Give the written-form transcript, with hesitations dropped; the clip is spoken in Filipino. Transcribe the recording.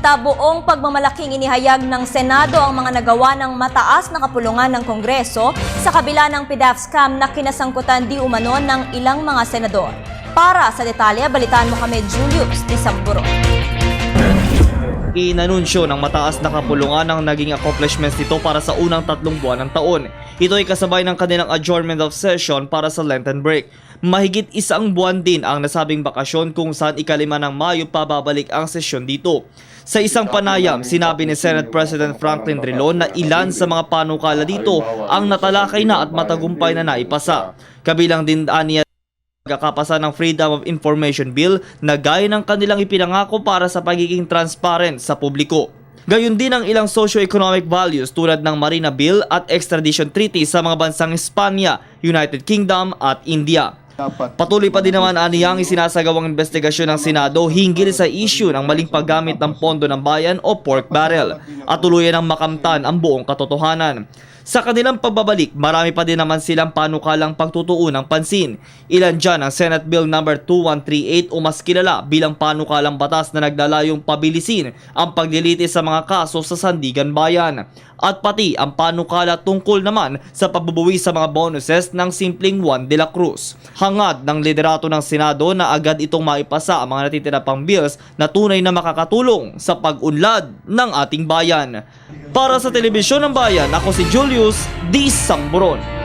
balita, buong pagmamalaking inihayag ng Senado ang mga nagawa ng mataas na kapulungan ng Kongreso sa kabila ng PDEF scam na kinasangkutan di umano ng ilang mga senador. Para sa detalye, balitaan mo kami Julius Disamburo. Inanunsyo ng mataas na kapulungan ang naging accomplishments nito para sa unang 3 buwan ng taon. Ito ay kasabay ng kanilang adjournment of session para sa Lenten break. Mahigit 1 buwan din ang nasabing bakasyon kung saan ika-5 ng Mayo pababalik ang sesyon dito. Sa isang panayam, sinabi ni Senate President Franklin Drilon na ilan sa mga panukala dito ang natalakay na at matagumpay na naipasa. Kabilang din aniya pagkakapasa ng Freedom of Information Bill na gaya ng kanilang ipinangako para sa pagiging transparent sa publiko. Gayon din ang ilang socio-economic values tulad ng Marina Bill at extradition treaty sa mga bansang Espanya, United Kingdom at India. Patuloy pa din naman aniyang isinasagawang investigasyon ng Senado hinggil sa issue ng maling paggamit ng pondo ng bayan o pork barrel at tuluyan ng makamtan ang buong katotohanan. Sa kanilang pagbabalik, marami pa din naman silang panukalang pagtutuon ng pansin. Ilan dyan ang Senate Bill No. 2138 o mas kilala bilang panukalang batas na naglalayong pabilisin ang paglilitis sa mga kaso sa Sandigan Bayan. At pati ang panukala tungkol naman sa pagbubuwi sa mga bonuses ng simpleng Juan de la Cruz. Hangad ng liderato ng Senado na agad itong maipasa ang mga natitira pang bills na tunay na makakatulong sa pag-unlad ng ating bayan. Para sa Telebisyon ng Bayan, ako si Julius Disambron.